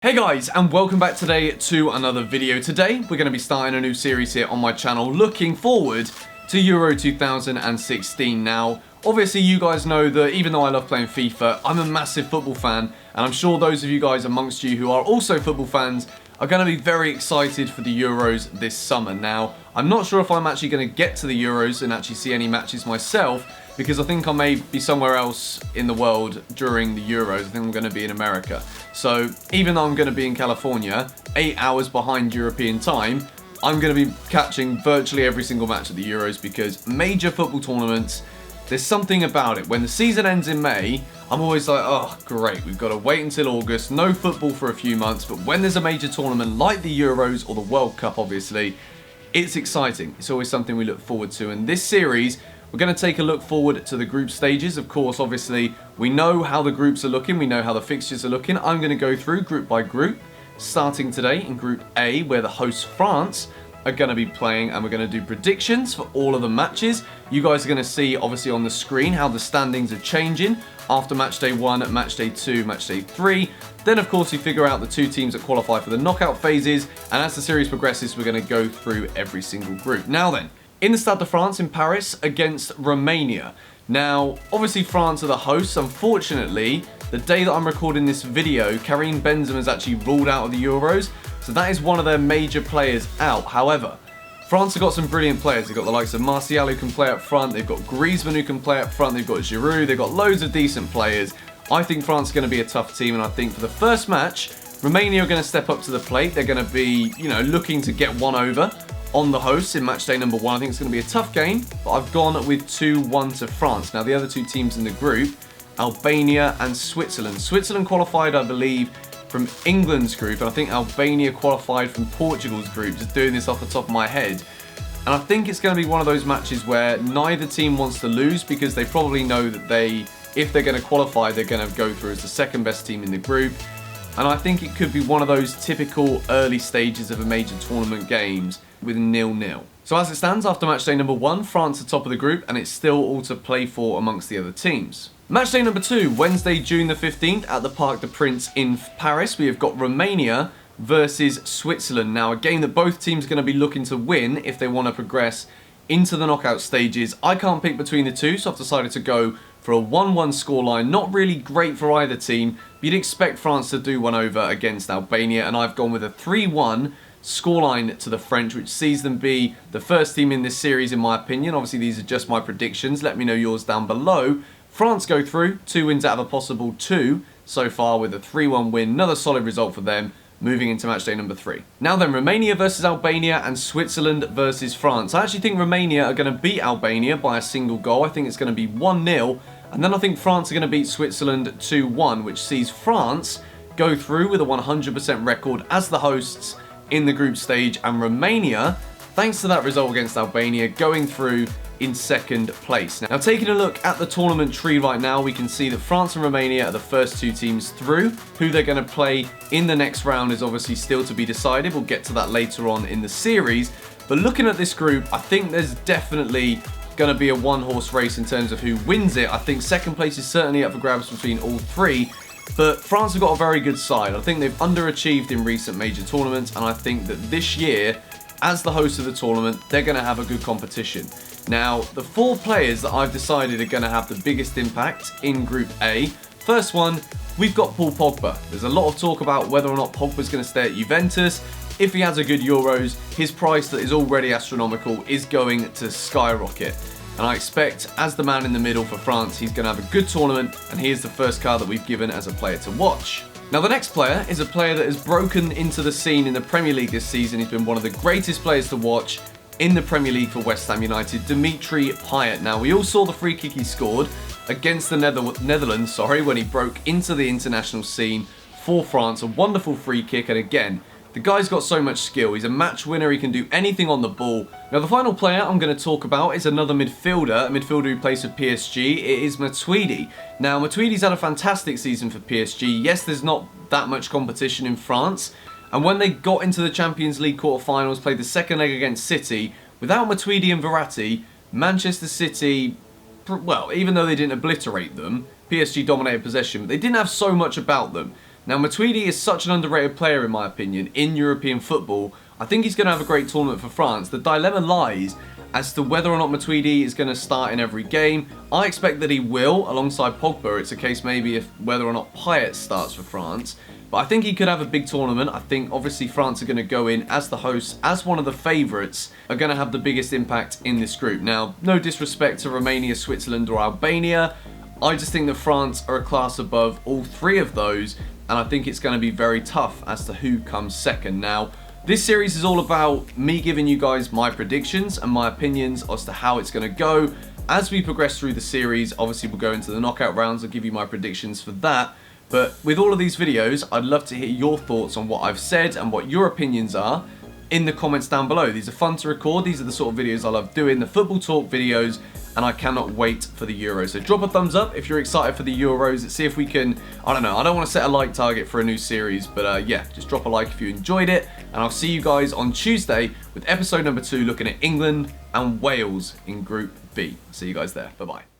Hey guys, and welcome back today to another video. Today we're going to be starting a new series here on my channel looking forward to Euro 2016. Now obviously you guys know that even though I love playing FIFA, I'm a massive football fan, and I'm sure those of you guys amongst you who are also football fans are going to be very excited for the Euros this summer. Now I'm not sure if I'm actually going to get to the Euros and actually see any matches myself, because I think I may be somewhere else in the world during the Euros. I think I'm going to be in America. So even though I'm going to be in California, 8 hours behind European time, I'm going to be catching virtually every single match of the Euros, because major football tournaments, there's something about it. When the season ends in May, I'm always like, oh great, we've got to wait until August, no football for a few months, but when there's a major tournament like the Euros or the World Cup obviously, it's exciting. It's always something we look forward to. And this series, we're going to take a look forward to the group stages. Of course, obviously, we know how the groups are looking. We know how the fixtures are looking. I'm going to go through group by group, starting today in Group A, where the host France are going to be playing, and we're going to do predictions for all of the matches. You guys are going to see, obviously, on the screen how the standings are changing after match day 1, match day 2, match day 3. Then, of course, we figure out the 2 teams that qualify for the knockout phases, and as the series progresses, we're going to go through every single group. Now then, in the Stade de France in Paris against Romania. Now, obviously France are the hosts. Unfortunately, the day that I'm recording this video, Karim Benzema is actually ruled out of the Euros, so that is one of their major players out. However, France have got some brilliant players. They've got the likes of Martial who can play up front, they've got Griezmann who can play up front, they've got Giroud, they've got loads of decent players. I think France are going to be a tough team, and I think for the first match, Romania are going to step up to the plate. They're going to be, looking to get one over on the hosts in match day number 1. I think it's going to be a tough game, but I've gone with 2-1 to France. Now the other 2 teams in the group, Albania and Switzerland. Switzerland qualified, I believe, from England's group, and I think Albania qualified from Portugal's group, just doing this off the top of my head. And I think it's going to be one of those matches where neither team wants to lose, because they probably know that if they're going to qualify, they're going to go through as the second best team in the group. And I think it could be one of those typical early stages of a major tournament games with 0-0. So as it stands, after match day number 1, France are top of the group, and it's still all to play for amongst the other teams. Match day number 2, Wednesday, June the 15th at the Parc des Princes in Paris. We have got Romania versus Switzerland. Now, a game that both teams are going to be looking to win if they want to progress into the knockout stages. I can't pick between the two, so I've decided to go for a 1-1 scoreline. Not really great for either team, but you'd expect France to do one over against Albania, and I've gone with a 3-1 scoreline to the French, which sees them be the first team in this series in my opinion. Obviously these are just my predictions, let me know yours down below. France go through, 2 wins out of a possible 2 so far, with a 3-1 win, another solid result for them, moving into match day number 3. Now then, Romania versus Albania and Switzerland versus France. I actually think Romania are going to beat Albania by a single goal. I think it's going to be 1-0, and then I think France are going to beat Switzerland 2-1, which sees France go through with a 100% record as the hosts in the group stage, and Romania, thanks to that result against Albania, going through in second place. Now, taking a look at the tournament tree right now, we can see that France and Romania are the first 2 teams through. Who they're going to play in the next round is obviously still to be decided. We'll get to that later on in the series. But looking at this group, I think there's definitely going to be a one-horse race in terms of who wins it. I think second place is certainly up for grabs between all 3. But France have got a very good side. I think they've underachieved in recent major tournaments, and I think that this year, as the host of the tournament, they're going to have a good competition. Now, the 4 players that I've decided are going to have the biggest impact in Group A. First one, we've got Paul Pogba. There's a lot of talk about whether or not Pogba's going to stay at Juventus. If he has a good Euros, his price that is already astronomical is going to skyrocket. And I expect, as the man in the middle for France, he's going to have a good tournament, and he is the first card that we've given as a player to watch. Now, the next player is a player that has broken into the scene in the Premier League this season. He's been one of the greatest players to watch in the Premier League for West Ham United, Dimitri Payet. Now, we all saw the free kick he scored against the Netherlands, when he broke into the international scene for France. A wonderful free kick, and again, the guy's got so much skill. He's a match winner. He can do anything on the ball. Now, the final player I'm going to talk about is another midfielder, a midfielder who plays for PSG. It is Matuidi. Now, Matuidi's had a fantastic season for PSG. Yes, there's not that much competition in France. And when they got into the Champions League quarterfinals, played the second leg against City, without Matuidi and Verratti, Manchester City, well, even though they didn't obliterate them, PSG dominated possession, but they didn't have so much about them. Now, Matuidi is such an underrated player, in my opinion, in European football. I think he's going to have a great tournament for France. The dilemma lies as to whether or not Matuidi is going to start in every game. I expect that he will, alongside Pogba. It's a case maybe if whether or not Payet starts for France. But I think he could have a big tournament. I think obviously France are going to go in as the hosts, as one of the favourites, are going to have the biggest impact in this group. Now, no disrespect to Romania, Switzerland or Albania. I just think that France are a class above all three of those, and I think it's going to be very tough as to who comes second. Now, this series is all about me giving you guys my predictions and my opinions as to how it's going to go. As we progress through the series, obviously we'll go into the knockout rounds. I'll give you my predictions for that. But with all of these videos, I'd love to hear your thoughts on what I've said and what your opinions are in the comments down below. These are fun to record. These are the sort of videos I love doing, the football talk videos, and I cannot wait for the Euros. So drop a thumbs up if you're excited for the Euros. Let's see if we can, I don't know, I don't want to set a like target for a new series, but yeah, just drop a like if you enjoyed it. And I'll see you guys on Tuesday with episode number 2 looking at England and Wales in Group B. See you guys there. Bye-bye.